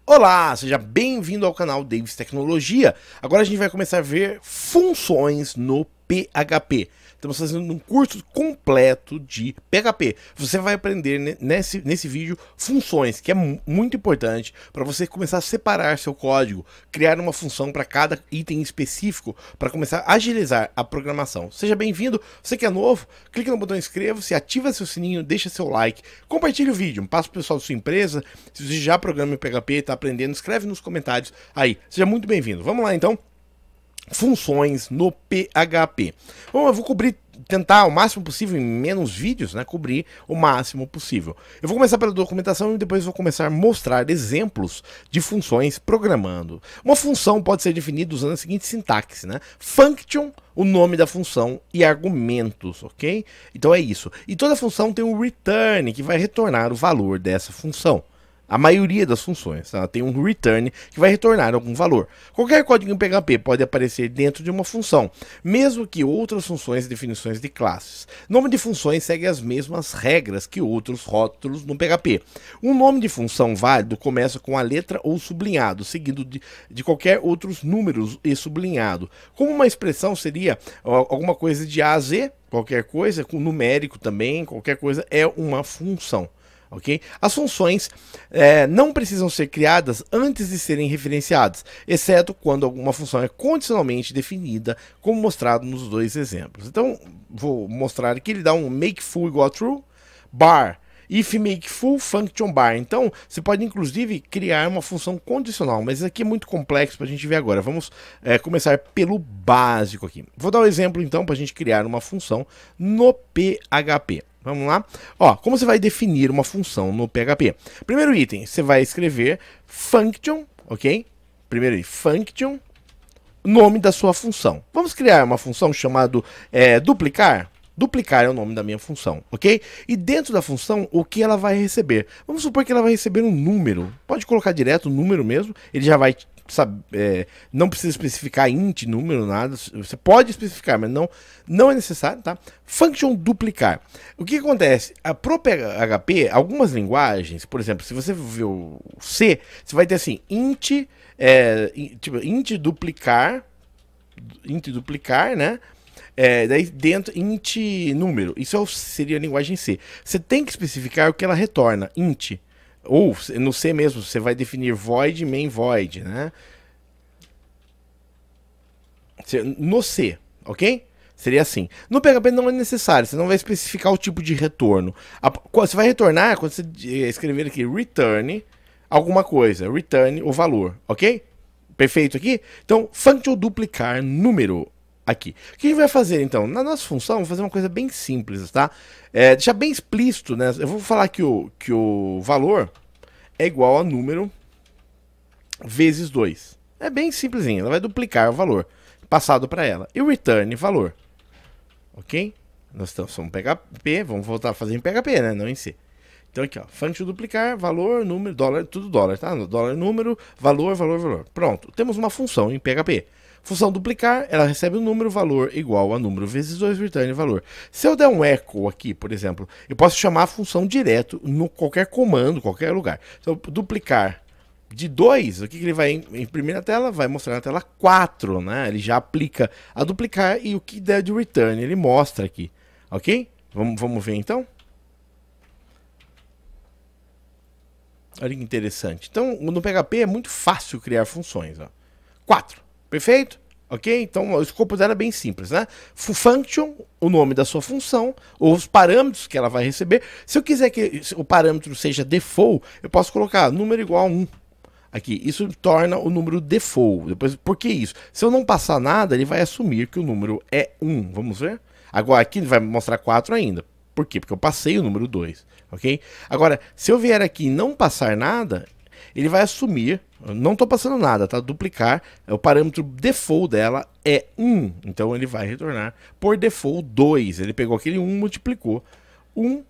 Olá, seja bem-vindo ao canal Davis Tecnologia. Agora a gente vai começar a ver funções no PHP. Estamos fazendo um curso completo de PHP. Você vai aprender nesse vídeo funções, que é muito importante para você começar a separar seu código, criar uma função para cada item específico, para começar a agilizar a programação. Seja bem-vindo. Você que é novo, clique no botão inscreva-se, ativa seu sininho, deixa seu like, compartilhe o vídeo, passa para o pessoal da sua empresa. Se você já programa em PHP e está aprendendo, escreve nos comentários aí. Seja muito bem-vindo. Vamos lá então. Funções no PHP. Bom, eu vou tentar o máximo possível em menos vídeos, né? Cobrir o máximo possível. Eu vou começar pela documentação e depois vou começar a mostrar exemplos de funções programando. Uma função pode ser definida usando a seguinte sintaxe, né? Function, o nome da função e argumentos, ok? Então é isso. E toda função tem um return que vai retornar o valor dessa função. A maioria das funções, ela tem um return que vai retornar algum valor. Qualquer código em PHP pode aparecer dentro de uma função, mesmo que outras funções e definições de classes. Nome de funções segue as mesmas regras que outros rótulos no PHP. Um nome de função válido começa com a letra ou sublinhado, seguido de qualquer outros números e sublinhado. Como uma expressão seria alguma coisa de A a Z, qualquer coisa, com numérico também, qualquer coisa é uma função. Okay? As funções não precisam ser criadas antes de serem referenciadas, exceto quando alguma função é condicionalmente definida, como mostrado nos dois exemplos. Então, vou mostrar aqui, ele dá um make full igual a true, bar, if make full function bar. Então, você pode inclusive criar uma função condicional, mas isso aqui é muito complexo para a gente ver agora. Vamos começar pelo básico aqui. Vou dar um exemplo então para a gente criar uma função no PHP. Vamos lá? Ó, como você vai definir uma função no PHP? Primeiro item, você vai escrever function, ok? Primeiro item, function, nome da sua função. Vamos criar uma função chamada duplicar? Duplicar é o nome da minha função, ok? E dentro da função, o que ela vai receber? Vamos supor que ela vai receber um número. Pode colocar direto o número mesmo, ele já vai... não precisa especificar int, número, nada. Você pode especificar, mas não é necessário, tá? Function duplicar. O que acontece? Pro PHP, algumas linguagens, por exemplo, se você ver o C, você vai ter assim, int duplicar, né? Daí dentro, int número. Isso seria a linguagem C. Você tem que especificar o que ela retorna, int. Ou no C mesmo, você vai definir void, main void, né? No C, ok? Seria assim. No PHP não é necessário, você não vai especificar o tipo de retorno. Você vai retornar, quando você escrever aqui return alguma coisa, return o valor, ok? Perfeito aqui? Então, function duplicar número aqui. O que a gente vai fazer então? Na nossa função, vamos fazer uma coisa bem simples, tá? Deixar bem explícito, né? Eu vou falar que o valor é igual a número vezes 2. É bem simplesinho, ela vai duplicar o valor passado para ela. E o return valor. Ok? Nós estamos em PHP, vamos voltar a fazer em PHP, né? Não em C. Então aqui, ó, function duplicar, valor, número, dólar, tudo dólar, tá? Dólar, número, valor, valor, valor. Pronto, temos uma função em PHP. Função duplicar, ela recebe o número, valor igual a número vezes 2, return valor. Se eu der um echo aqui, por exemplo, eu posso chamar a função direto no qualquer comando, qualquer lugar. Então, duplicar de 2, o que ele vai imprimir na tela? Vai mostrar na tela 4, né? Ele já aplica a duplicar e o que der de return, ele mostra aqui, ok? Vamos ver então? Olha que interessante. Então, no PHP é muito fácil criar funções, ó. 4. Perfeito? Ok? Então o escopo dela é bem simples, né? Function, o nome da sua função, ou os parâmetros que ela vai receber. Se eu quiser que o parâmetro seja default, eu posso colocar número igual a 1. Aqui, isso torna o número default. Depois, por que isso? Se eu não passar nada, ele vai assumir que o número é 1. Vamos ver? Agora aqui ele vai mostrar 4 ainda. Por quê? Porque eu passei o número 2. Ok? Agora, se eu vier aqui e não passar nada, ele vai assumir, não estou passando nada, tá? Duplicar, o parâmetro default dela é 1, então ele vai retornar por default 2. Ele pegou aquele 1, multiplicou, 1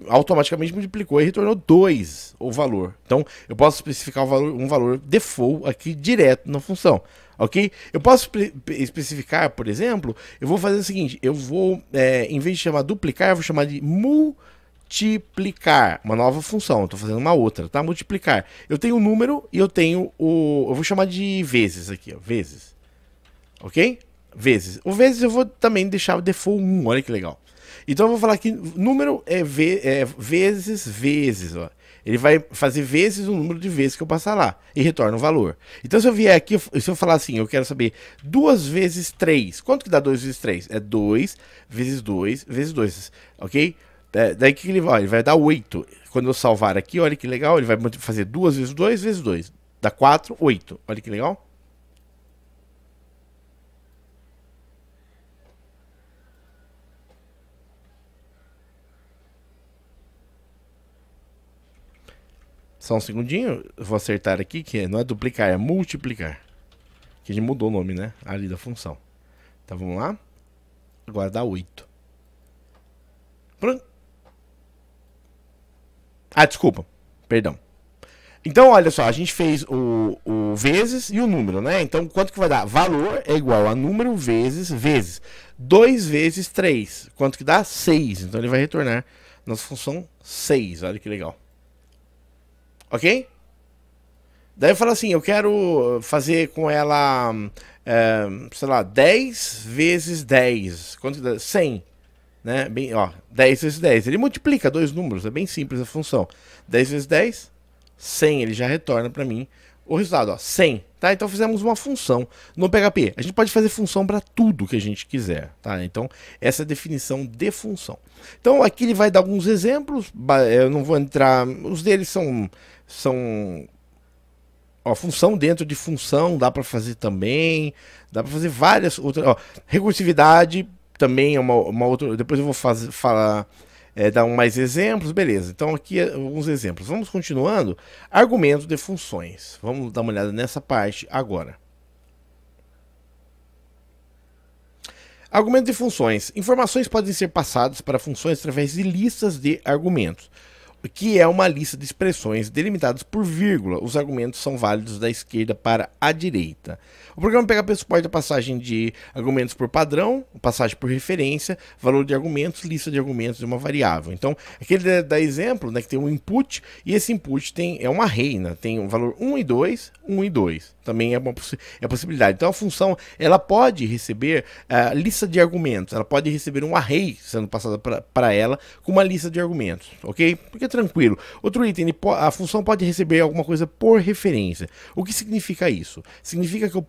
automaticamente multiplicou e retornou 2 o valor. Então eu posso especificar um valor default aqui direto na função, ok? Eu posso especificar, por exemplo, eu vou fazer o seguinte, eu vou, em vez de chamar duplicar, eu vou chamar de multiplicar, uma nova função, estou fazendo uma outra, tá? Multiplicar. Eu tenho o número e eu tenho eu vou chamar de vezes aqui, ó, vezes. Ok? Vezes. O vezes eu vou também deixar o default 1, olha que legal. Então eu vou falar que número é vezes, ó. Ele vai fazer vezes o número de vezes que eu passar lá e retorna o valor. Então se eu vier aqui, se eu falar assim, eu quero saber 2 vezes 3, quanto que dá 2 vezes 3? É 2 vezes 2 vezes 2, ok? Daí que ele vai dar 8. Quando eu salvar aqui, olha que legal, ele vai fazer 2 vezes 2 vezes 2. Dá 4, 8. Olha que legal. Só um segundinho, eu vou acertar aqui, que não é duplicar, é multiplicar. Que a gente mudou o nome, né? Ali da função. Então vamos lá. Agora dá 8. Pronto. Ah, desculpa. Perdão. Então, olha só, a gente fez o vezes e o número, né? Então, quanto que vai dar? Valor é igual a número vezes. 2 vezes 3. Quanto que dá? 6. Então, ele vai retornar nossa função 6. Olha que legal. Ok? Daí eu falo assim, eu quero fazer com ela, sei lá, 10 vezes 10. Quanto que dá? 100. Né? Bem, ó, 10 vezes 10. Ele multiplica dois números, é bem simples a função. 10 vezes 10, 100. Ele já retorna para mim o resultado, ó, 100. Tá? Então fizemos uma função no PHP. A gente pode fazer função para tudo que a gente quiser. Tá? Então essa é a definição de função. Então aqui ele vai dar alguns exemplos. Eu não vou entrar... Os deles são ó, função dentro de função, dá para fazer também. Dá para fazer várias outras... Ó, recursividade também é uma outra... Depois eu vou falar... dar mais exemplos, beleza. Então aqui alguns exemplos. Vamos continuando. Argumentos de funções. Vamos dar uma olhada nessa parte agora. Argumento de funções. Informações podem ser passadas para funções através de listas de argumentos, que é uma lista de expressões delimitadas por vírgula. Os argumentos são válidos da esquerda para a direita. O programa PHP suporta a passagem de argumentos por padrão, passagem por referência, valor de argumentos, lista de argumentos de uma variável. Então, aqui ele dá exemplo, né, que tem um input, e esse input é uma array, né, tem um valor 1 e 2, 1 e 2. Também é a possibilidade. Então, a função ela pode receber a lista de argumentos, ela pode receber um array sendo passado para ela com uma lista de argumentos, ok? Porque é tranquilo. Outro item, a função pode receber alguma coisa por referência. O que significa isso? Significa que eu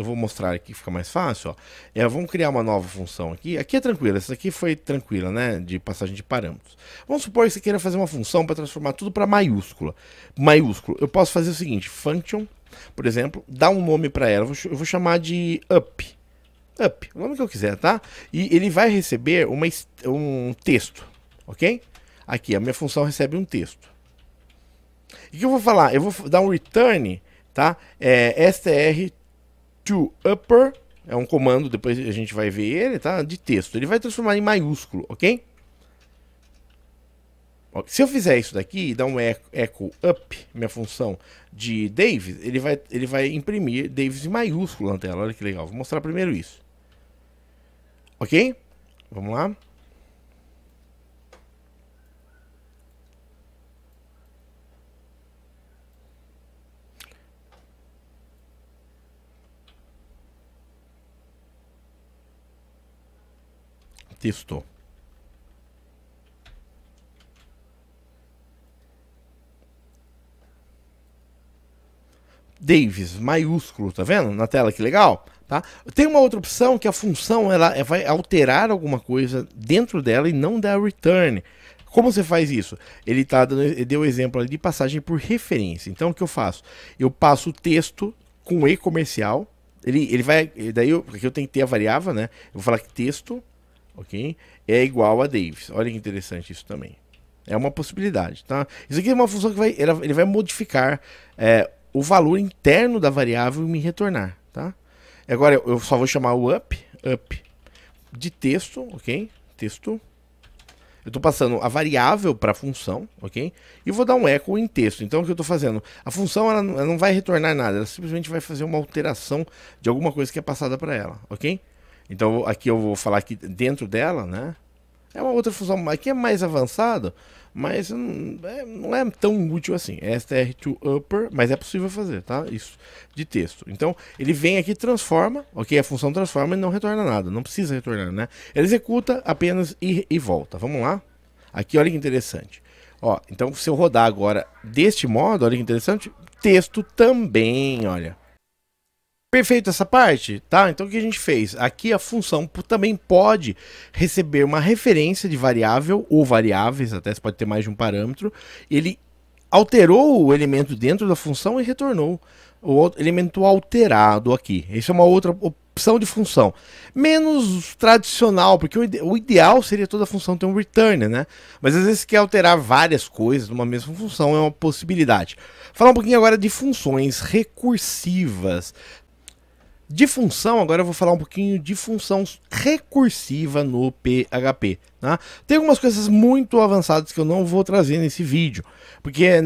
vou mostrar aqui, fica mais fácil, ó. Vamos criar uma nova função aqui. Aqui é tranquilo, essa aqui foi tranquila, né? De passagem de parâmetros. Vamos supor que você queira fazer uma função para transformar tudo para maiúsculo. Maiúsculo. Eu posso fazer o seguinte, function, por exemplo, dar um nome para ela. Eu vou chamar de up. Up, o nome que eu quiser, tá? E ele vai receber um texto, ok? Aqui, a minha função recebe um texto. E o que eu vou falar? Eu vou dar um return, tá? str to upper, é um comando, depois a gente vai ver ele, tá? De texto. Ele vai transformar em maiúsculo, ok? Se eu fizer isso daqui e dar um echo up, minha função de Davis, ele vai imprimir Davis em maiúsculo na tela. Olha que legal. Vou mostrar primeiro isso. Ok? Vamos lá. Testou. Davis, maiúsculo, tá vendo? Na tela, que legal. Tá? Tem uma outra opção que a função ela vai alterar alguma coisa dentro dela e não dar return. Como você faz isso? Ele deu o exemplo ali de passagem por referência. Então o que eu faço? Eu passo o texto com E comercial. Ele vai. Daí aqui eu tenho que ter a variável, né? Eu vou falar que texto, ok? É igual a Davis. Olha que interessante isso também. É uma possibilidade, tá? Isso aqui é uma função que ele vai modificar o valor interno da variável e me retornar, tá? Agora eu só vou chamar o up de texto, ok? Texto. Eu estou passando a variável para a função, ok? E vou dar um echo em texto. Então o que eu estou fazendo? A função ela não vai retornar nada, ela simplesmente vai fazer uma alteração de alguma coisa que é passada para ela, ok? Então aqui eu vou falar que dentro dela, né? É uma outra função aqui é mais avançada, mas não é tão útil assim. str to upper, mas é possível fazer, tá? Isso de texto. Então, ele vem aqui, transforma, ok? A função transforma e não retorna nada, não precisa retornar, né? Ele executa apenas e volta. Vamos lá? Aqui, olha que interessante. Ó, então, se eu rodar agora deste modo, olha que interessante, texto também, olha. Perfeito essa parte, tá? Então o que a gente fez? Aqui a função também pode receber uma referência de variável ou variáveis, até você pode ter mais de um parâmetro. Ele alterou o elemento dentro da função e retornou o elemento alterado aqui. Isso é uma outra opção de função. Menos tradicional, porque o ideal seria toda função ter um return, né? Mas às vezes quer alterar várias coisas numa mesma função, é uma possibilidade. Falar um pouquinho agora de funções recursivas. De função, agora eu vou falar um pouquinho de função recursiva no PHP. Tá? Tem algumas coisas muito avançadas que eu não vou trazer nesse vídeo, porque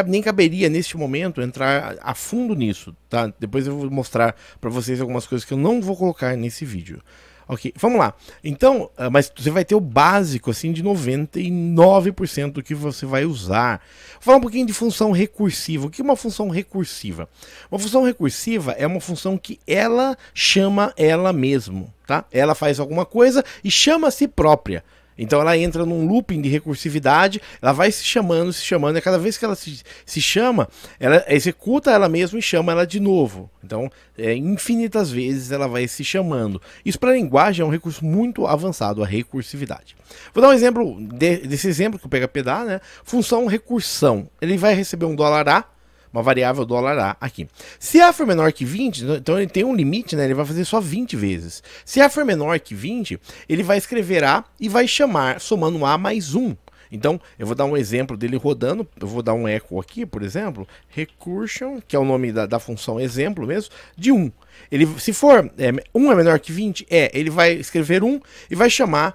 nem caberia neste momento entrar a fundo nisso. Tá? Depois eu vou mostrar para vocês algumas coisas que eu não vou colocar nesse vídeo. Ok, vamos lá. Então, mas você vai ter o básico assim de 99% do que você vai usar. Vou falar um pouquinho de função recursiva. O que é uma função recursiva? Uma função recursiva é uma função que ela chama ela mesmo, tá? Ela faz alguma coisa e chama a si própria. Então ela entra num looping de recursividade, ela vai se chamando, e cada vez que ela se chama, ela executa ela mesma e chama ela de novo. Então, infinitas vezes ela vai se chamando. Isso para a linguagem é um recurso muito avançado, a recursividade. Vou dar um exemplo desse exemplo que o PHP dá, né? Função recursão. Ele vai receber um $A, uma variável $A aqui. Se A for menor que 20, então ele tem um limite, né? Ele vai fazer só 20 vezes. Se A for menor que 20, ele vai escrever A e vai chamar, somando A mais 1. Então, eu vou dar um exemplo dele rodando, eu vou dar um echo aqui, por exemplo, recursion, que é o nome da função exemplo mesmo, de 1. Ele, se for 1 é menor que 20, ele vai escrever 1 e vai chamar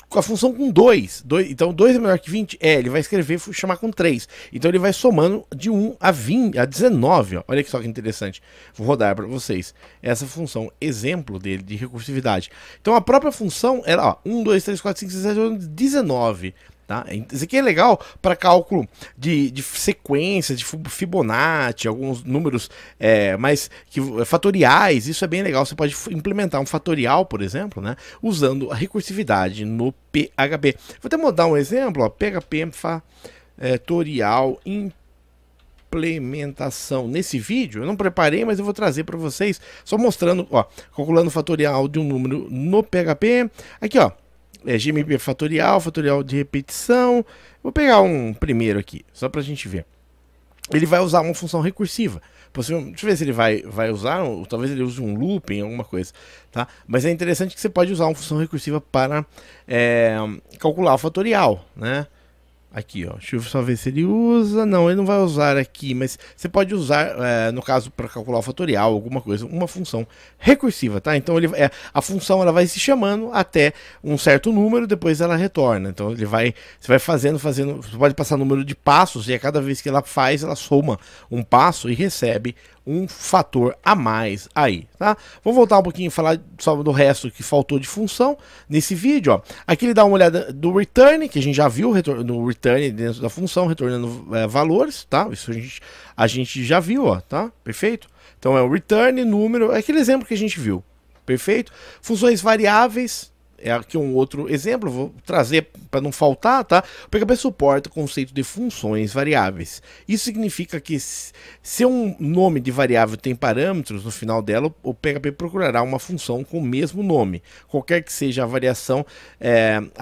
com a função com 2. Então 2 é menor que 20, ele vai escrever e chamar com 3. Então ele vai somando de 1 a 20, a 19. Ó. Olha que só que interessante. Vou rodar para vocês essa função exemplo dele de recursividade. Então a própria função, ela, ó, 1, 2, 3, 4, 5, 6, 7, 8, 19. Tá? Isso aqui é legal para cálculo de sequência, de Fibonacci, alguns números fatoriais. Isso é bem legal. Você pode implementar um fatorial, por exemplo, né, usando a recursividade no PHP. Vou até mudar um exemplo, ó, PHP fatorial implementação. Nesse vídeo eu não preparei, mas eu vou trazer para vocês, só mostrando, ó, calculando o fatorial de um número no PHP. Aqui, ó. GMP fatorial, fatorial de repetição. Vou pegar um primeiro aqui, só para a gente ver. Ele vai usar uma função recursiva. Deixa eu ver se ele vai usar, ou talvez ele use um looping, alguma coisa. Tá? Mas é interessante que você pode usar uma função recursiva para calcular o fatorial, né? Aqui, ó, deixa eu só ver se ele usa. Não, ele não vai usar aqui, mas você pode usar, no caso, para calcular o fatorial, alguma coisa, uma função recursiva, tá? Então a função ela vai se chamando até um certo número, depois ela retorna. Então você vai fazendo, você pode passar número de passos e a cada vez que ela faz, ela soma um passo e recebe um fator a mais aí, tá? Vou voltar um pouquinho e falar só do resto que faltou de função nesse vídeo, ó. Aqui ele dá uma olhada do return, que a gente já viu no return dentro da função, retornando valores, tá? Isso a gente já viu, ó, tá? Perfeito? Então é o return, número, é aquele exemplo que a gente viu, perfeito? Funções variáveis, é aqui um outro exemplo, vou trazer para não faltar, tá? O PHP suporta o conceito de funções variáveis. Isso significa que se um nome de variável tem parâmetros no final dela, o PHP procurará uma função com o mesmo nome, qualquer que seja a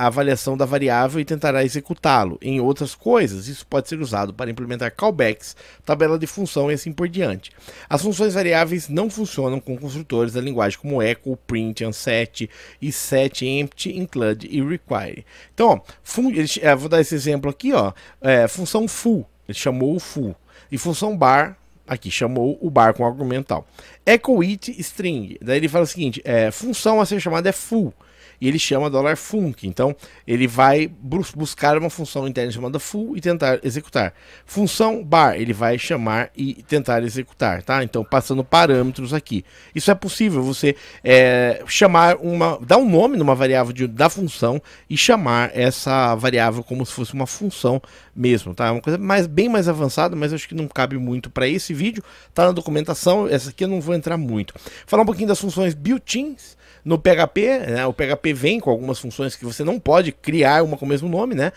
avaliação da variável, e tentará executá-lo. Em outras coisas, isso pode ser usado para implementar callbacks, tabela de função e assim por diante. As funções variáveis não funcionam com construtores da linguagem como echo, print, unset e set, empty, include e require. Então, ó, vou dar esse exemplo aqui, ó, função full, ele chamou o full, e função bar, aqui, chamou o bar com argumental. Echo it string, daí ele fala o seguinte, função a ser chamada é full, e ele chama $func. Então ele vai buscar uma função interna chamada foo e tentar executar. Função bar, ele vai chamar e tentar executar, tá? Então passando parâmetros aqui. Isso é possível, você chamar dar um nome numa variável da função e chamar essa variável como se fosse uma função mesmo, tá? É uma coisa bem mais avançada, mas acho que não cabe muito para esse vídeo. Tá na documentação, essa aqui eu não vou entrar muito. Falar um pouquinho das funções built-ins no PHP, né? O PHP vem com algumas funções que você não pode criar uma com o mesmo nome, né?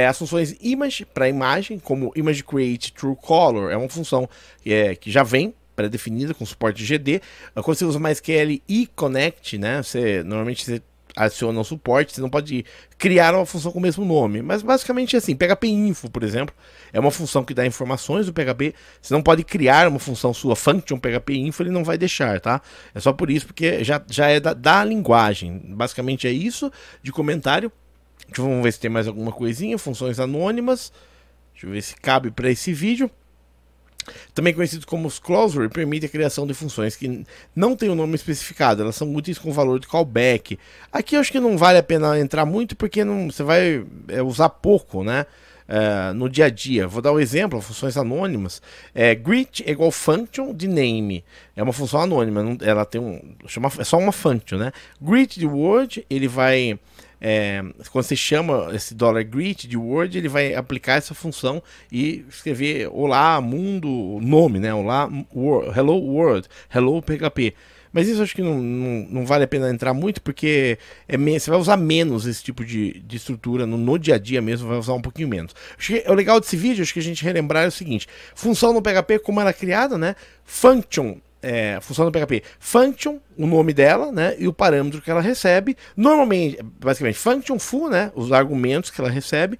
As funções image para imagem, como image create true color, é uma função que já vem pré-definida com suporte GD. Quando você usa MySQL e Connect, né? Normalmente você adiciona o suporte, você não pode criar uma função com o mesmo nome, mas basicamente é assim. PHP Info, por exemplo, é uma função que dá informações do PHP, você não pode criar uma função sua, function PHP Info, ele não vai deixar, tá? É só por isso, porque já é da linguagem, basicamente é isso de comentário. Vamos ver se tem mais alguma coisinha, funções anônimas, deixa eu ver se cabe para esse vídeo. Também conhecido como os closure, permite a criação de funções que não têm o nome especificado, elas são úteis com valor de callback. Aqui eu acho que não vale a pena entrar muito, porque você vai usar pouco, né? No dia a dia. Vou dar um exemplo, funções anônimas. Greet é igual function de name. É uma função anônima, ela tem é só uma function, né? Greet de word, ele vai... quando você chama esse $greet de word, ele vai aplicar essa função e escrever olá mundo, nome, né? Olá hello world, hello PHP. Mas isso acho que não vale a pena entrar muito, porque você vai usar menos esse tipo de estrutura no dia a dia mesmo, vai usar um pouquinho menos. Acho que o legal desse vídeo, acho que a gente relembrar é o seguinte: função no PHP, como ela é criada, né? Function. Função do PHP, function, o nome dela, né, e o parâmetro que ela recebe. Normalmente, basicamente, function foo, né, os argumentos que ela recebe,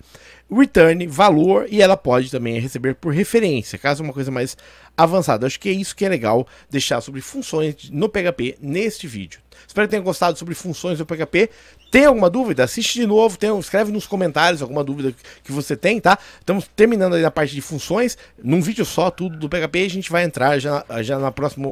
return, valor, e ela pode também receber por referência, caso uma coisa mais avançada. Acho que é isso que é legal deixar sobre funções no PHP neste vídeo. Espero que tenham gostado sobre funções do PHP. Tem alguma dúvida? Assiste de novo, escreve nos comentários alguma dúvida que você tem, tá? Estamos terminando aí na parte de funções, num vídeo só, tudo do PHP, e a gente vai entrar já na próxima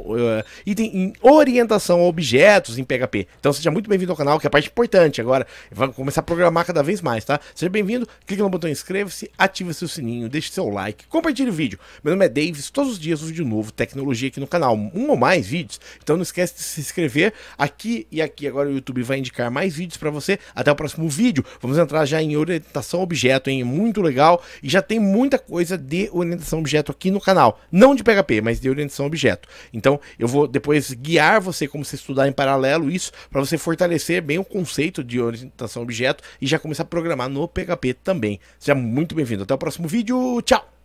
item em orientação a objetos em PHP. Então seja muito bem-vindo ao canal, que é a parte importante agora. Vamos começar a programar cada vez mais, tá? Seja bem-vindo, clique no botão inscreva-se, ative seu sininho, deixe seu like, compartilhe o vídeo. Meu nome é Davis, todos os dias um vídeo novo, tecnologia aqui no canal, ou mais vídeos. Então não esquece de se inscrever aqui e aqui. Agora o YouTube vai indicar mais vídeos para você. Até o próximo vídeo. Vamos entrar já em orientação a objeto, hein? Muito legal. E já tem muita coisa de orientação a objeto aqui no canal. Não de PHP, mas de orientação a objeto. Então eu vou depois guiar você como você estudar em paralelo isso, para você fortalecer bem o conceito de orientação a objeto e já começar a programar no PHP também. Seja muito bem-vindo. Até o próximo vídeo. Tchau!